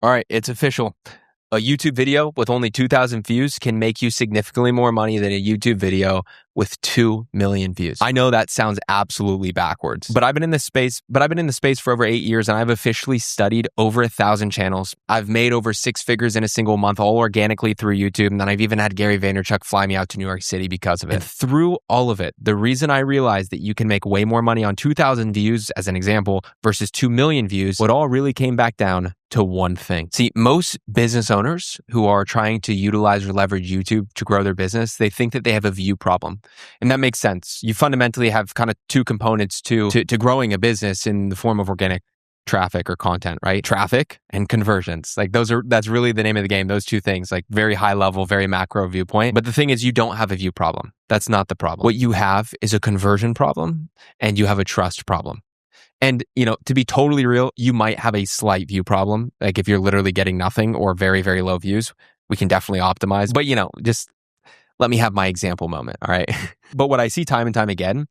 All right, it's official. A YouTube video with only 2,000 views can make you significantly more money than a YouTube video with 2 million views. I know that sounds absolutely backwards, but I've been in this space for over 8 years, and I've officially studied over 1,000 channels. I've made over 6 figures in a single month, all organically through YouTube. And then I've even had Gary Vaynerchuk fly me out to New York City because of it. And through all of it, the reason I realized that you can make way more money on 2,000 views, as an example, versus 2 million views, what all really came back down to one thing. See, most business owners who are trying to utilize or leverage YouTube to grow their business, they think that they have a view problem. And that makes sense. You fundamentally have kind of two components to growing a business in the form of organic traffic or content, right? Traffic and conversions. Like that's really the name of the game. Those two things, like very high level, very macro viewpoint. But the thing is, you don't have a view problem. That's not the problem. What you have is a conversion problem, and you have a trust problem. And, to be totally real, you might have a slight view problem. Like if you're literally getting nothing or very, very low views, we can definitely optimize. But, just let me have my example moment. All right. But what I see time and time again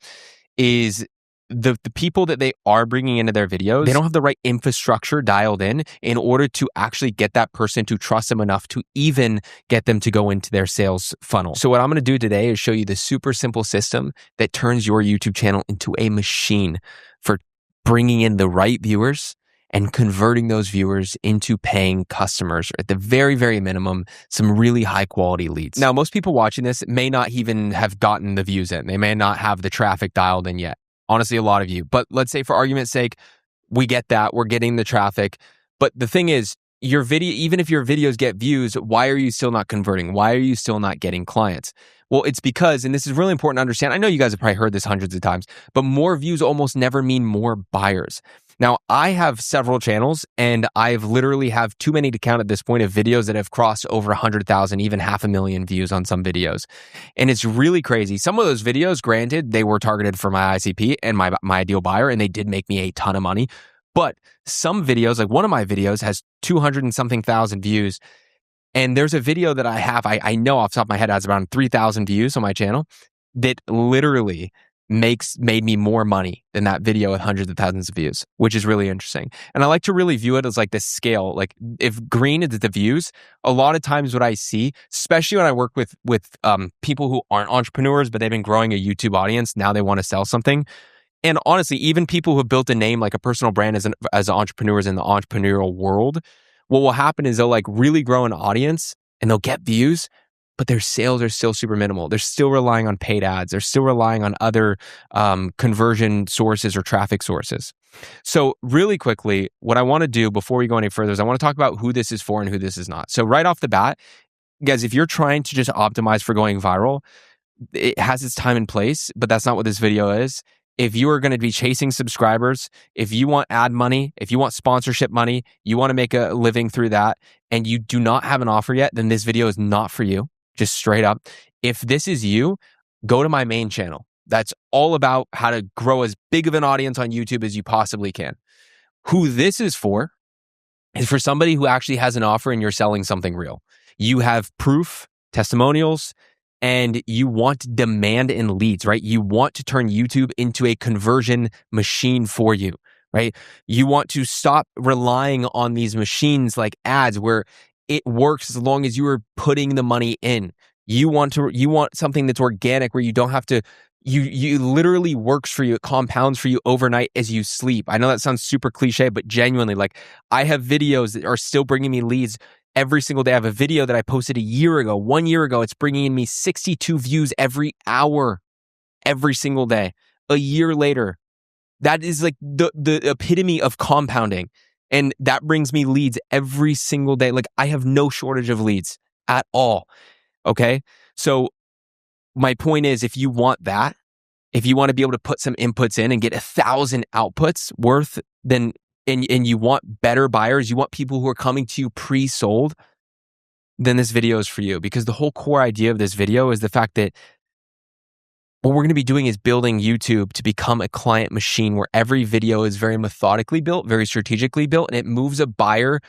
is the people that they are bringing into their videos, they don't have the right infrastructure dialed in order to actually get that person to trust them enough to even get them to go into their sales funnel. So what I'm going to do today is show you the super simple system that turns your YouTube channel into a machine for bringing in the right viewers and converting those viewers into paying customers, or at the very, very minimum, some really high quality leads. Now, most people watching this may not even have gotten the views in. They may not have the traffic dialed in yet. Honestly, a lot of you. But let's say for argument's sake, we get that. We're getting the traffic. But the thing is, your video, even if your videos get views, why are you still not converting? Why are you still not getting clients? Well, it's because, and this is really important to understand, I know you guys have probably heard this hundreds of times, but more views almost never mean more buyers. Now, I have several channels, and I've literally have too many to count at this point of videos that have crossed over 100,000, even 500,000 views on some videos. And it's really crazy. Some of those videos, granted, they were targeted for my ICP and my ideal buyer, and they did make me a ton of money. But some videos, like one of my videos has 200 and something thousand views. And there's a video that I have, I know off the top of my head, has around 3,000 views on my channel that literally made me more money than that video with hundreds of thousands of views, which is really interesting. And I like to really view it as like this scale. Like if green is the views, a lot of times what I see, especially when I work with people who aren't entrepreneurs, but they've been growing a YouTube audience, now they want to sell something. And honestly, even people who have built a name, like a personal brand as entrepreneurs in the entrepreneurial world, what will happen is they'll like really grow an audience and they'll get views, but their sales are still super minimal. They're still relying on paid ads. They're still relying on other conversion sources or traffic sources. So really quickly, what I want to do before we go any further is I want to talk about who this is for and who this is not. So right off the bat, guys, if you're trying to just optimize for going viral, it has its time and place, but that's not what this video is. If you are going to be chasing subscribers, if you want ad money, if you want sponsorship money, you want to make a living through that, and you do not have an offer yet, then this video is not for you. Just straight up. If this is you, go to my main channel. That's all about how to grow as big of an audience on YouTube as you possibly can. Who this is for somebody who actually has an offer and you're selling something real. You have proof, testimonials, and you want demand and leads, right? You want to turn YouTube into a conversion machine for you, right? You want to stop relying on these machines like ads where it works as long as you are putting the money in. You want something that's organic where you don't have to, you literally works for you. It compounds for you overnight as you sleep. I know that sounds super cliche, but genuinely, like I have videos that are still bringing me leads every single day. I have a video that I posted 1 year ago. It's bringing in me 62 views every hour, every single day. A year later, that is like the epitome of compounding. And that brings me leads every single day. Like I have no shortage of leads at all. Okay. So my point is, if you want that, if you want to be able to put some inputs in and get 1,000 outputs worth, then and you want better buyers, you want people who are coming to you pre-sold, then this video is for you. Because the whole core idea of this video is the fact that what we're going to be doing is building YouTube to become a client machine where every video is very methodically built, very strategically built, and it moves a buyer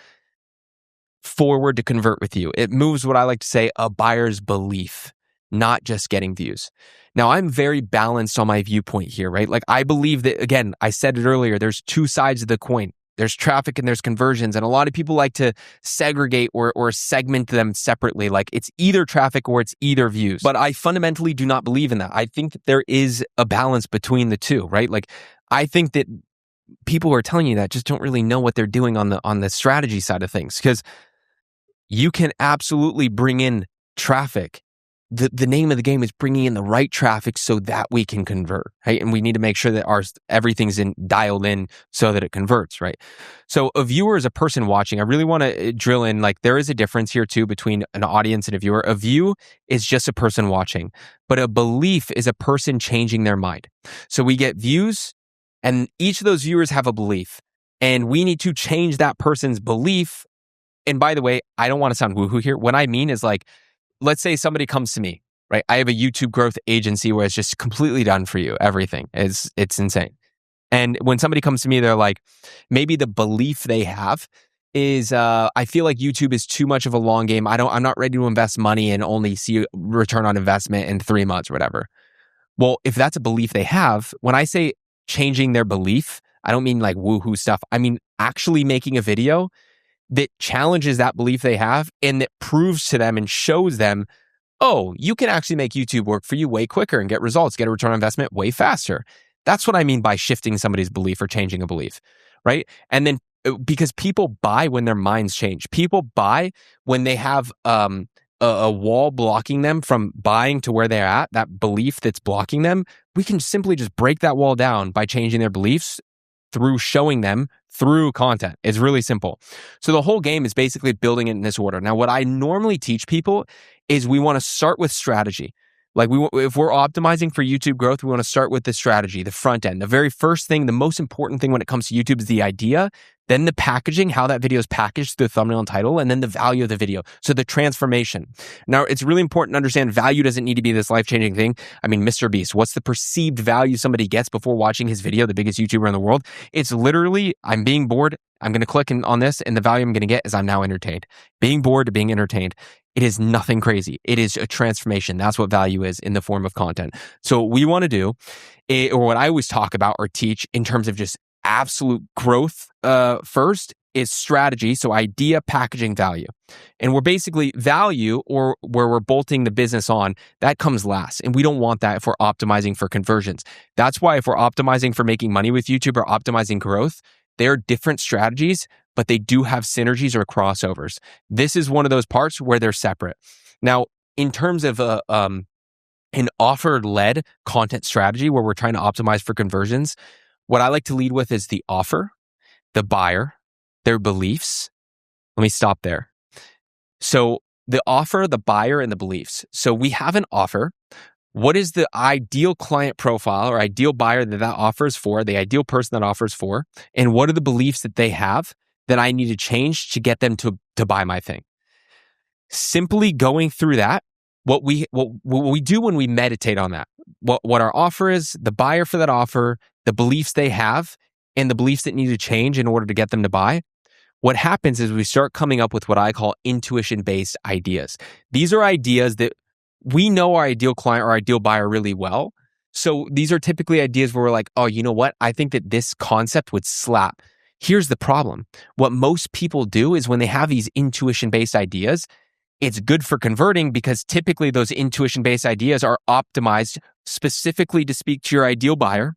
forward to convert with you. It moves what I like to say, a buyer's belief, not just getting views. Now, I'm very balanced on my viewpoint here, right? Like I believe that, again, I said it earlier, there's two sides of the coin. There's traffic and there's conversions. And a lot of people like to segregate or segment them separately. Like it's either traffic or it's either views. But I fundamentally do not believe in that. I think that there is a balance between the two, right? Like I think that people who are telling you that just don't really know what they're doing on the strategy side of things, because you can absolutely bring in traffic. The name of the game is bringing in the right traffic so that we can convert, right? And we need to make sure that everything's dialed in so that it converts, right? So a viewer is a person watching. I really want to drill in, like there is a difference here too between an audience and a viewer. A view is just a person watching, but a belief is a person changing their mind. So we get views and each of those viewers have a belief and we need to change that person's belief. And by the way, I don't want to sound woohoo here. What I mean is like, let's say somebody comes to me, right? I have a YouTube growth agency where it's just completely done for you. Everything it's insane. And when somebody comes to me, they're like, maybe the belief they have is, I feel like YouTube is too much of a long game. I'm not ready to invest money and only see return on investment in 3 months or whatever. Well, if that's a belief they have, when I say changing their belief, I don't mean like woohoo stuff. I mean actually making a video that challenges that belief they have and that proves to them and shows them, oh, you can actually make YouTube work for you way quicker and get results, get a return on investment way faster. That's what I mean by shifting somebody's belief or changing a belief, right? And then because people buy when their minds change. People buy when they have a wall blocking them from buying to where they're at, that belief that's blocking them. We can simply just break that wall down by changing their beliefs through showing them through content. It's really simple. So the whole game is basically building it in this order. Now, what I normally teach people is we want to start with strategy. Like if we're optimizing for YouTube growth, we want to start with the strategy, the front end. The very first thing, the most important thing when it comes to YouTube is the idea, then the packaging, how that video is packaged through the thumbnail and title, and then the value of the video. So the transformation. Now, it's really important to understand value doesn't need to be this life-changing thing. I mean, Mr. Beast, what's the perceived value somebody gets before watching his video, the biggest YouTuber in the world? It's literally, I'm being bored, I'm going to click on this, and the value I'm going to get is I'm now entertained. Being bored to being entertained. It is nothing crazy. It is a transformation. That's what value is in the form of content. So what we want to do, or what I always talk about or teach in terms of just absolute growth first, is strategy. So idea, packaging, value. And we're basically value, or where we're bolting the business on, that comes last. And we don't want that if we're optimizing for conversions. That's why if we're optimizing for making money with YouTube or optimizing growth, they're different strategies, but they do have synergies or crossovers. This is one of those parts where they're separate. Now, in terms of an offer-led content strategy where we're trying to optimize for conversions, what I like to lead with is the offer, the buyer, their beliefs. Let me stop there. So the offer, the buyer, and the beliefs. So we have an offer. What is the ideal client profile or ideal buyer that offers for, the ideal person that offers for, and what are the beliefs that they have that I need to change to get them to buy my thing? Simply going through that, what we do when we meditate on that, what our offer is, the buyer for that offer, the beliefs they have, and the beliefs that need to change in order to get them to buy. What happens is we start coming up with what I call intuition-based ideas. These are ideas that we know our ideal client or ideal buyer really well. So these are typically ideas where we're like, oh, you know what? I think that this concept would slap. Here's the problem. What most people do is when they have these intuition-based ideas, it's good for converting because typically those intuition-based ideas are optimized specifically to speak to your ideal buyer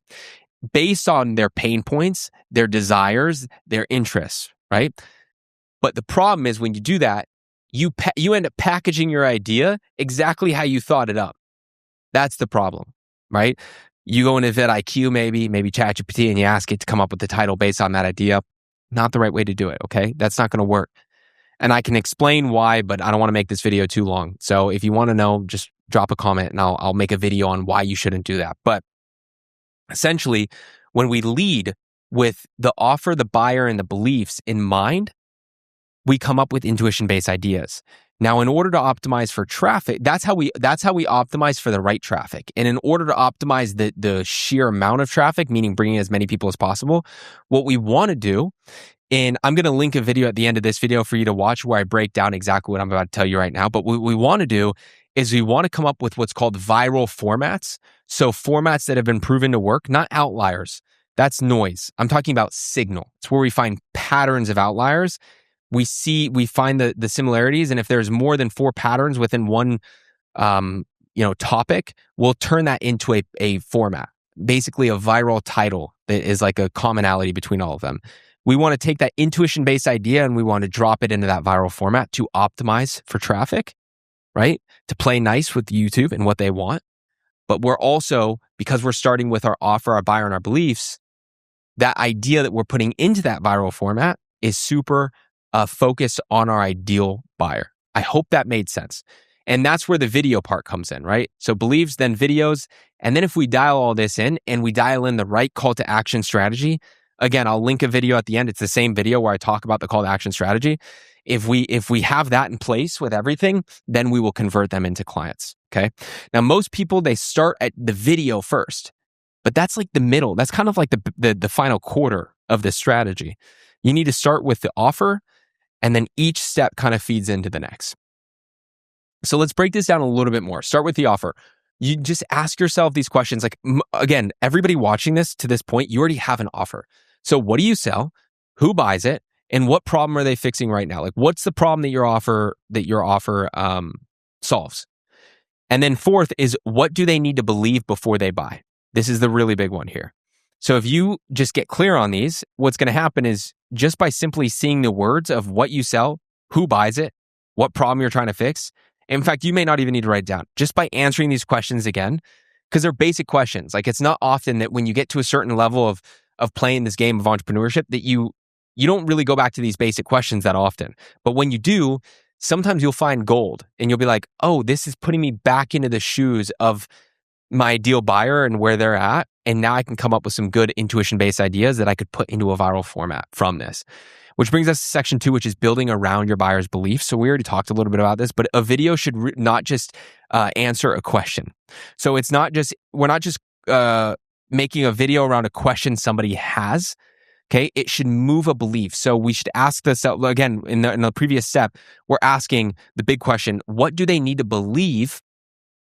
based on their pain points, their desires, their interests, right? But the problem is when you do that, you end up packaging your idea exactly how you thought it up. That's the problem, right? You go into vidIQ, maybe ChatGPT, and you ask it to come up with the title based on that idea. Not the right way to do it, okay? That's not going to work. And I can explain why, but I don't want to make this video too long. So if you want to know, just drop a comment and I'll make a video on why you shouldn't do that. But essentially, when we lead with the offer, the buyer, and the beliefs in mind, we come up with intuition-based ideas. Now, in order to optimize for traffic, that's how we optimize for the right traffic. And in order to optimize the sheer amount of traffic, meaning bringing as many people as possible, what we want to do, and I'm going to link a video at the end of this video for you to watch where I break down exactly what I'm about to tell you right now. But what we want to do is we want to come up with what's called viral formats. So formats that have been proven to work, not outliers. That's noise. I'm talking about signal. It's where we find patterns of outliers. We find the similarities. And if there's more than 4 patterns within one, topic, we'll turn that into a format, basically a viral title that is like a commonality between all of them. We want to take that intuition-based idea and we want to drop it into that viral format to optimize for traffic, right? To play nice with YouTube and what they want. But we're also, because we're starting with our offer, our buyer, and our beliefs, that idea that we're putting into that viral format is super focused on our ideal buyer. I hope that made sense. And that's where the video part comes in, right? So beliefs, then videos. And then if we dial all this in and we dial in the right call to action strategy, again, I'll link a video at the end. It's the same video where I talk about the call to action strategy. If we have that in place with everything, then we will convert them into clients, okay? Now, most people, they start at the video first, but that's like the middle. That's kind of like the final quarter of this strategy. You need to start with the offer, and then each step kind of feeds into the next. So let's break this down a little bit more. Start with the offer. You just ask yourself these questions. Like, again, everybody watching this to this point, you already have an offer. So what do you sell? Who buys it? And what problem are they fixing right now? Like, what's the problem that your offer solves? And then fourth is, what do they need to believe before they buy? This is the really big one here. So if you just get clear on these, what's going to happen is just by simply seeing the words of what you sell, who buys it, what problem you're trying to fix. In fact, you may not even need to write it down. Just by answering these questions again, because they're basic questions. Like, it's not often that when you get to a certain level of playing this game of entrepreneurship that you don't really go back to these basic questions that often. But when you do, sometimes you'll find gold and you'll be like, oh, this is putting me back into the shoes of my ideal buyer and where they're at. And now I can come up with some good intuition-based ideas that I could put into a viral format from this. Which brings us to section 2, which is building around your buyer's beliefs. So we already talked a little bit about this, but a video should not just answer a question. So it's not just, we're not just making a video around a question somebody has. Okay, it should move a belief. So we should ask this again in the previous step. We're asking the big question: what do they need to believe,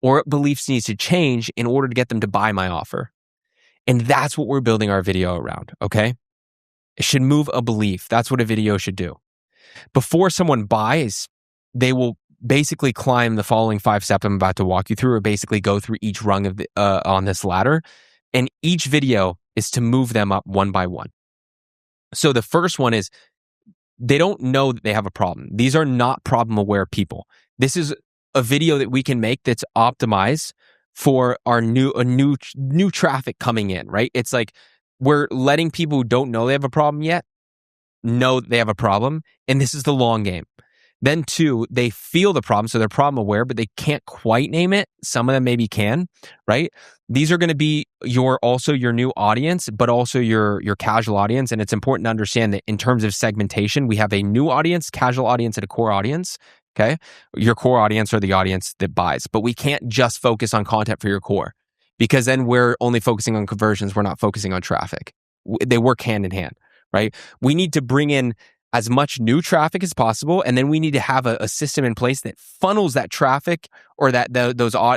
or what beliefs needs to change in order to get them to buy my offer? And that's what we're building our video around. Okay, it should move a belief. That's what a video should do. Before someone buys, they will basically climb the following 5 steps I'm about to walk you through, or basically go through each rung of on this ladder. And each video is to move them up one by one. So the first one is, they don't know that they have a problem. These are not problem-aware people. This is a video that we can make that's optimized for our new traffic coming in, right? It's like we're letting people who don't know they have a problem yet know that they have a problem, and this is the long game. Then 2, they feel the problem, so they're problem aware, but they can't quite name it. Some of them maybe can, right? These are going to be your new audience, but also your casual audience. And it's important to understand that in terms of segmentation, we have a new audience, casual audience, and a core audience. Okay. Your core audience are the audience that buys, but we can't just focus on content for your core, because then we're only focusing on conversions. We're not focusing on traffic. They work hand in hand, right? We need to bring in as much new traffic as possible, and then we need to have a system in place that funnels that traffic or that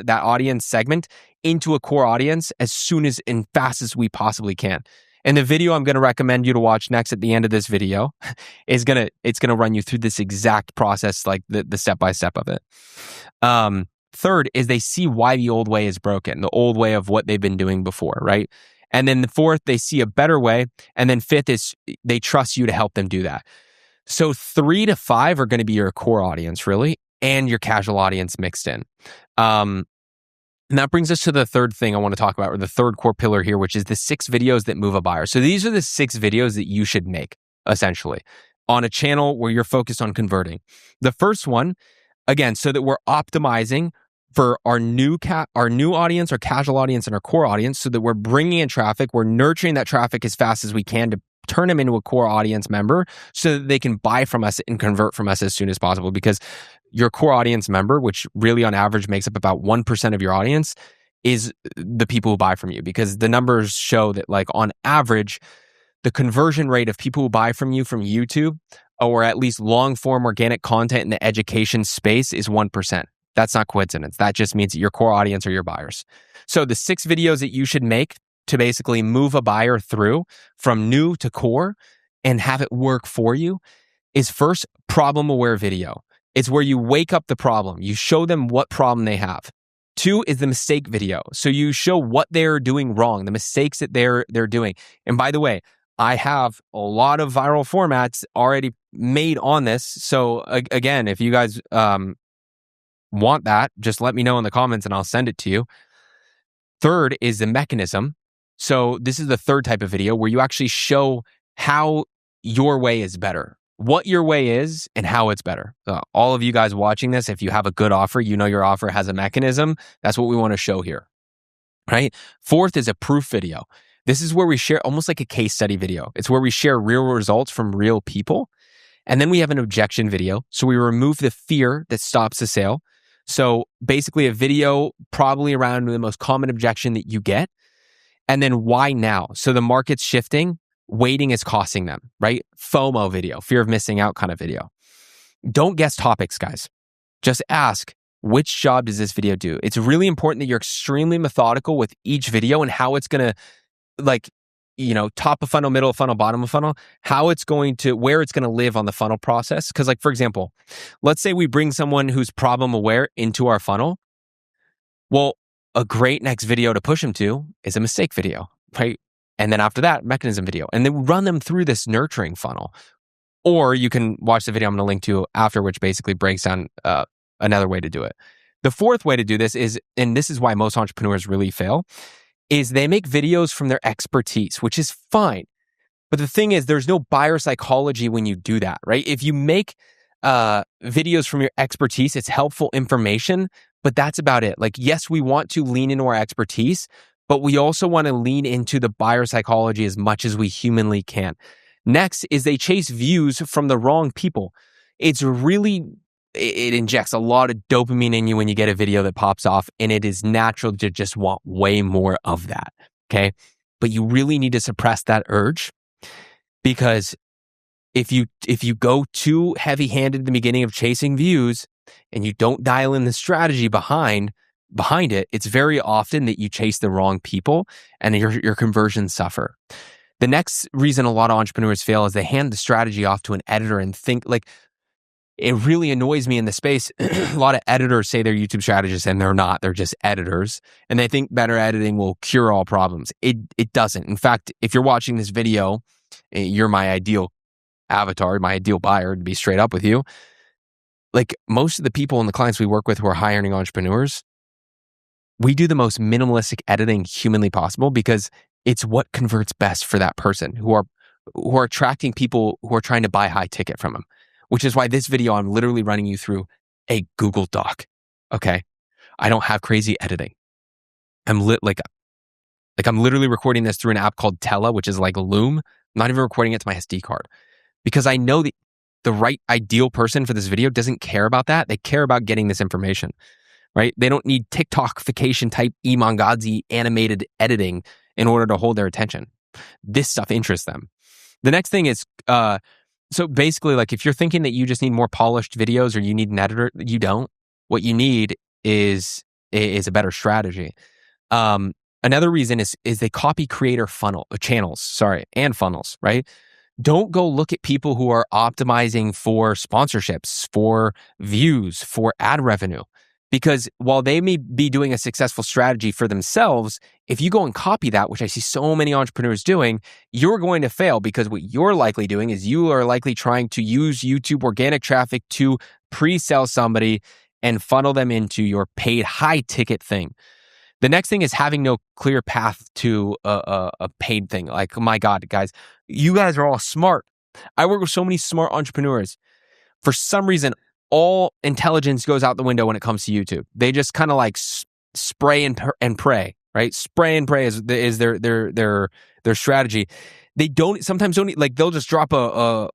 audience segment into a core audience as soon as and fast as we possibly can. And the video I'm going to recommend you to watch next at the end of this video is it's gonna run you through this exact process, like the step by step of it. Third is, they see why the old way is broken, the old way of what they've been doing before, right? And then the fourth, they see a better way. And then fifth is, they trust you to help them do that. So 3 to 5 are going to be your core audience, really, and your casual audience mixed in. And that brings us to the third thing I want to talk about, or the third core pillar here, which is the 6 videos that move a buyer. So these are the 6 videos that you should make, essentially, on a channel where you're focused on converting. The first one, again, so that we're optimizing for our new audience, our casual audience, and our core audience, so that we're bringing in traffic, we're nurturing that traffic as fast as we can to turn them into a core audience member so that they can buy from us and convert from us as soon as possible. Because your core audience member, which really on average makes up about 1% of your audience, is the people who buy from you. Because the numbers show that, like, on average, the conversion rate of people who buy from you from YouTube, or at least long form organic content in the education space, is 1%. That's not coincidence. That just means that your core audience are your buyers. So the 6 videos that you should make to basically move a buyer through from new to core and have it work for you is first problem-aware video. It's where you wake up the problem. You show them what problem they have. 2 is the mistake video. So you show what they're doing wrong, the mistakes that they're doing. And by the way, I have a lot of viral formats already made on this. So again, if you guys want that, just let me know in the comments and I'll send it to you. 3rd is the mechanism. So this is the 3rd type of video where you actually show how your way is better, what your way is and how it's better. All of you guys watching this, if you have a good offer, you know your offer has a mechanism. That's what we want to show here, right? 4th is a proof video. This is where we share almost like a case study video. It's where we share real results from real people. And then we have an objection video. So we remove the fear that stops the sale. So basically a video probably around the most common objection that you get. And then why now? So the market's shifting. Waiting is costing them, right? FOMO video, fear of missing out kind of video. Don't guess topics, guys. Just ask, which job does this video do? It's really important that you're extremely methodical with each video and how it's going to, top of funnel, middle of funnel, bottom of funnel, where it's going to live on the funnel process. Because for example, let's say we bring someone who's problem aware into our funnel. Well, a great next video to push them to is a mistake video, right? And then after that, mechanism video. And then run them through this nurturing funnel. Or you can watch the video I'm going to link to after, which basically breaks down another way to do it. The 4th way to do this is, and this is why most entrepreneurs really fail, is they make videos from their expertise, which is fine. But the thing is, there's no buyer psychology when you do that, right? If you make videos from your expertise, it's helpful information, but that's about it. Yes, we want to lean into our expertise, but we also want to lean into the buyer psychology as much as we humanly can. Next is they chase views from the wrong people. It injects a lot of dopamine in you when you get a video that pops off, and it is natural to just want way more of that, okay? But you really need to suppress that urge, because if you go too heavy-handed at the beginning of chasing views and you don't dial in the strategy behind it, it's very often that you chase the wrong people and your conversions suffer. The next reason a lot of entrepreneurs fail is they hand the strategy off to an editor and think it really annoys me in the space. A lot of editors say they're YouTube strategists and they're not. They're just editors. And they think better editing will cure all problems. It doesn't. In fact, if you're watching this video, you're my ideal avatar, my ideal buyer, to be straight up with you. Most of the people and the clients we work with who are high earning entrepreneurs, we do the most minimalistic editing humanly possible because it's what converts best for that person who are attracting people who are trying to buy high ticket from them, which is why this video, I'm literally running you through a Google Doc. Okay. I don't have crazy editing. I'm literally recording this through an app called Tela, which is like Loom. I'm not even recording it to my SD card because I know that the right ideal person for this video doesn't care about that. They care about getting this information. Right? They don't need TikTokification type Imangadzi animated editing in order to hold their attention. This stuff interests them. The next thing is, so basically, if you're thinking that you just need more polished videos or you need an editor, you don't. What you need is a better strategy. Another reason is they copy creator channels, and funnels, right? Don't go look at people who are optimizing for sponsorships, for views, for ad revenue. Because while they may be doing a successful strategy for themselves, if you go and copy that, which I see so many entrepreneurs doing, you're going to fail because what you're likely doing is you are likely trying to use YouTube organic traffic to pre-sell somebody and funnel them into your paid high ticket thing. The next thing is having no clear path to a paid thing. Oh my God, guys, you guys are all smart. I work with so many smart entrepreneurs. For some reason, all intelligence goes out the window when it comes to YouTube. They just kind of spray and pray, right? Spray and pray is their strategy. They sometimes don't they'll just drop a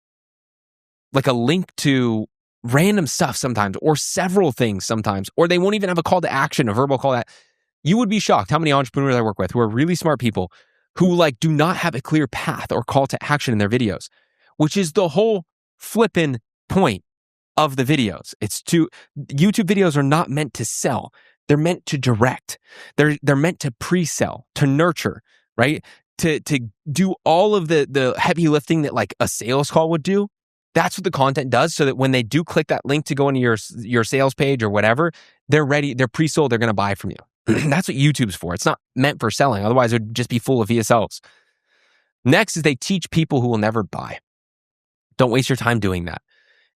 link to random stuff sometimes, or several things sometimes, or they won't even have a call to action, a verbal call to action. You would be shocked how many entrepreneurs I work with who are really smart people who do not have a clear path or call to action in their videos, which is the whole flippin' point of the videos. YouTube videos are not meant to sell. They're meant to direct. They're meant to pre-sell, to nurture. right? To do all of the heavy lifting that like a sales call would do. That's what the content does, so that when they do click that link to go into your sales page or whatever, they're ready, they're pre-sold, they're going to buy from you. That's what YouTube's for. It's not meant for selling. Otherwise, it would just be full of VSLs. Next is they teach people who will never buy. Don't waste your time doing that.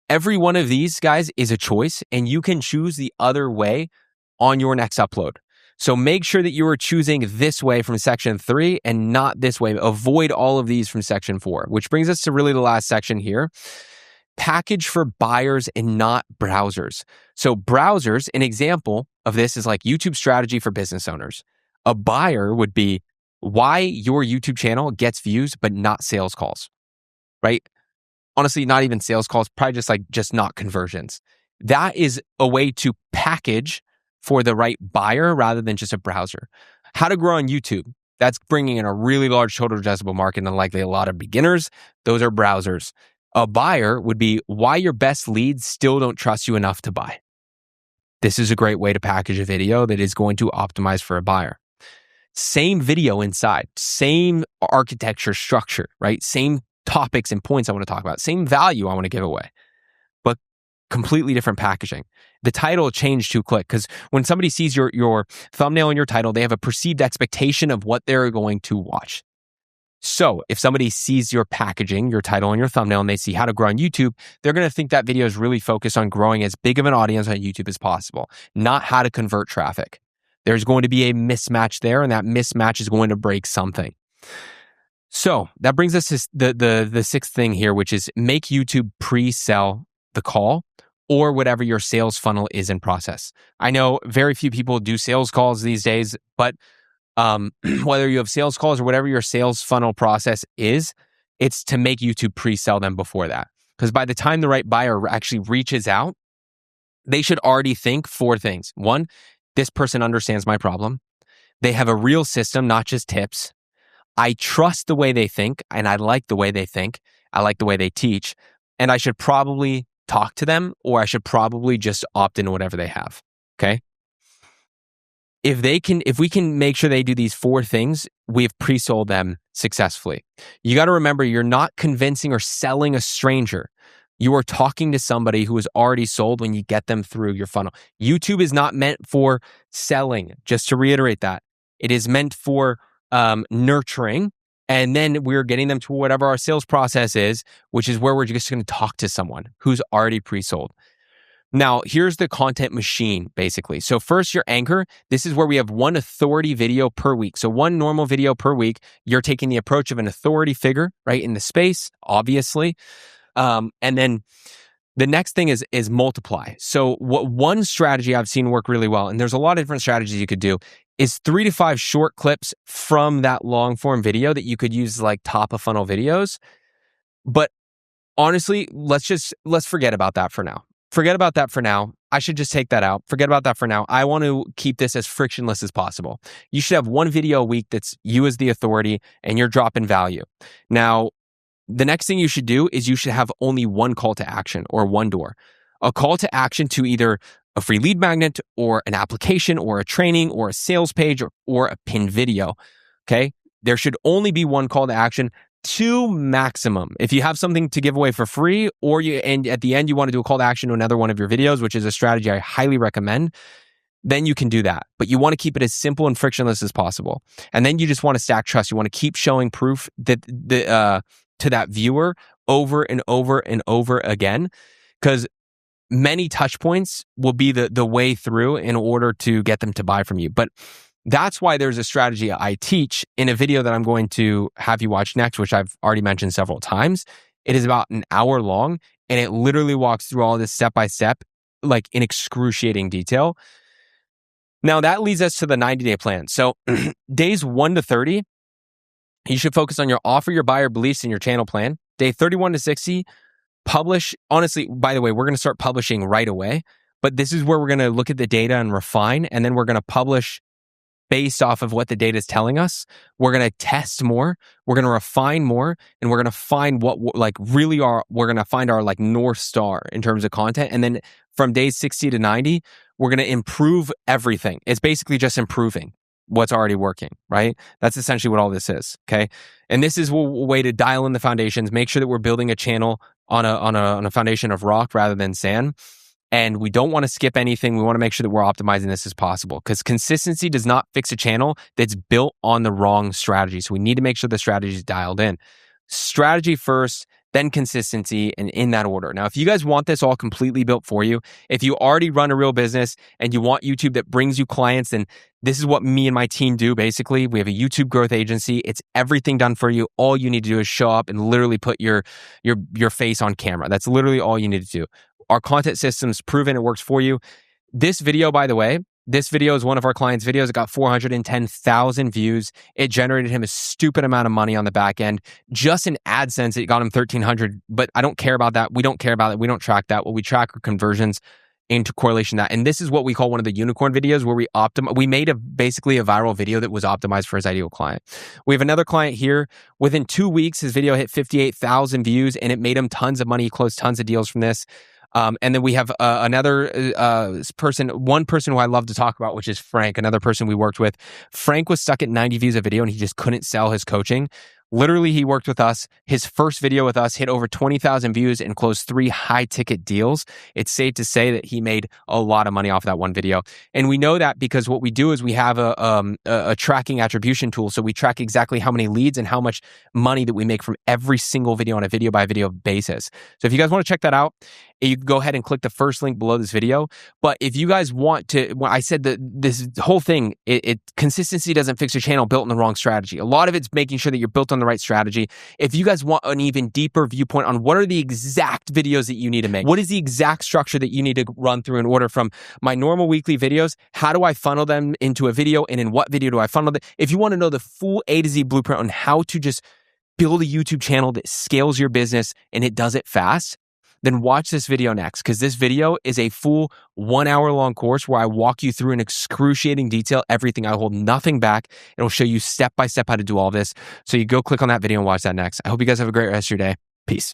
Every one of these guys is a choice, and you can choose the other way on your next upload. So make sure that you are choosing this way from section 3 and not this way. Avoid all of these from section 4, which brings us to really the last section here. Package for buyers and not browsers. So browsers, an example of this is like YouTube strategy for business owners. A buyer would be why your YouTube channel gets views, but not sales calls, right? Honestly, not even sales calls, probably just not conversions. That is a way to package for the right buyer rather than just a browser. How to grow on YouTube. That's bringing in a really large total addressable market and likely a lot of beginners. Those are browsers. A buyer would be why your best leads still don't trust you enough to buy. This is a great way to package a video that is going to optimize for a buyer. Same video inside, same architecture structure, right? Same topics and points I want to talk about, same value I want to give away, but completely different packaging. The title changed to click because when somebody sees your thumbnail and your title, they have a perceived expectation of what they're going to watch. So if somebody sees your packaging, your title and your thumbnail, and they see how to grow on YouTube, they're going to think that video is really focused on growing as big of an audience on YouTube as possible, not how to convert traffic. There's going to be a mismatch there, and that mismatch is going to break something. So that brings us to the sixth thing here, which is make YouTube pre-sell the call or whatever your sales funnel is in process. I know very few people do sales calls these days, but whether you have sales calls or whatever your sales funnel process is, it's to make YouTube pre-sell them before that. Because by the time the right buyer actually reaches out, they should already think 4 things. 1, this person understands my problem. They have a real system, not just tips. I trust the way they think, and I like the way they think. I like the way they teach, and I should probably talk to them, or I should probably just opt into whatever they have. Okay. If we can make sure they do these 4 things, we've pre-sold them successfully. You got to remember, you're not convincing or selling a stranger. You are talking to somebody who is already sold when you get them through your funnel. YouTube is not meant for selling, just to reiterate that. It is meant for nurturing, and then we're getting them to whatever our sales process is, which is where we're just going to talk to someone who's already pre-sold. Now, here's the content machine, basically. So first, your anchor. This is where we have 1 authority video per week. So 1 normal video per week. You're taking the approach of an authority figure, right, in the space, obviously. And then the next thing is multiply. So what one strategy I've seen work really well, and there's a lot of different strategies you could do, is 3 to 5 short clips from that long form video that you could use like top of funnel videos. But honestly, let's forget about that for now. Forget about that for now. I should just take that out. Forget about that for now. I want to keep this as frictionless as possible. You should have 1 video a week that's you as the authority and you're dropping value. Now, the next thing you should do is you should have only 1 call to action or 1 door. A call to action to either a free lead magnet or an application or a training or a sales page or a pinned video. Okay. There should only be 1 call to action, 2 maximum. If you have something to give away for free and at the end you want to do a call to action to another one of your videos, which is a strategy I highly recommend, then you can do that. But you want to keep it as simple and frictionless as possible. And then you just want to stack trust. You want to keep showing proof that to that viewer over and over and over again, because many touch points will be the way through in order to get them to buy from you. But that's why there's a strategy I teach in a video that I'm going to have you watch next, which I've already mentioned several times. It is about an hour long, and it literally walks through all this step by step, like in excruciating detail. Now that leads us to the 90-day plan. So days 1 to 30, you should focus on your offer, your buyer beliefs, and your channel plan. Day 31 to 60, publish. Honestly, by the way, we're going to start publishing right away, but this is where we're going to look at the data and refine, and then we're going to publish based off of what the data is telling us. We're going to test more, we're going to refine more, and we're going to find what we're going to find our like North Star in terms of content. And then from days 60 to 90, we're going to improve everything. It's basically just improving. what's already working, right? That's essentially what all this is, okay? And this is a way to dial in the foundations, make sure that we're building a channel on a foundation of rock rather than sand. And we don't want to skip anything. We want to make sure that we're optimizing this as possible, because consistency does not fix a channel that's built on the wrong strategy. So we need to make sure the strategy is dialed in. Strategy first, then consistency, and in that order. Now, if you guys want this all completely built for you, if you already run a real business and you want YouTube that brings you clients, then this is what me and my team do. Basically, we have a YouTube growth agency. It's everything done for you. All you need to do is show up and literally put your face on camera. That's literally all you need to do. Our content system's proven it works for you. This video, by the way, this video is one of our clients' videos. It got 410,000 views. It generated him a stupid amount of money on the back end. Just in AdSense, it got him 1,300, but I don't care about that. We don't care about it. We don't track that. What we track are conversions into correlation to that. And this is what we call one of the unicorn videos, where we made basically a viral video that was optimized for his ideal client. We have another client here. Within 2 weeks, his video hit 58,000 views and it made him tons of money. He closed tons of deals from this. And then we have another one person who I love to talk about, which is Frank, another person we worked with. Frank was stuck at 90 views a video and he just couldn't sell his coaching. Literally, he worked with us. His first video with us hit over 20,000 views and closed 3 high-ticket deals. It's safe to say that he made a lot of money off that one video. And we know that because what we do is we have a tracking attribution tool. So we track exactly how many leads and how much money that we make from every single video on a video-by-video basis. So if you guys want to check that out, you can go ahead and click the first link below this video. But if you guys want to, well, I said that this whole thing, consistency doesn't fix your channel built on the wrong strategy. A lot of it's making sure that you're built on the right strategy. If you guys want an even deeper viewpoint on what are the exact videos that you need to make, what is the exact structure that you need to run through in order from my normal weekly videos, how do I funnel them into a video, and in what video do I funnel them? If you want to know the full A to Z blueprint on how to just build a YouTube channel that scales your business and it does it fast, then watch this video next, because this video is a full 1 hour long course where I walk you through in excruciating detail everything. I hold nothing back. It'll show you step by step how to do all this. So you go click on that video and watch that next. I hope you guys have a great rest of your day. Peace.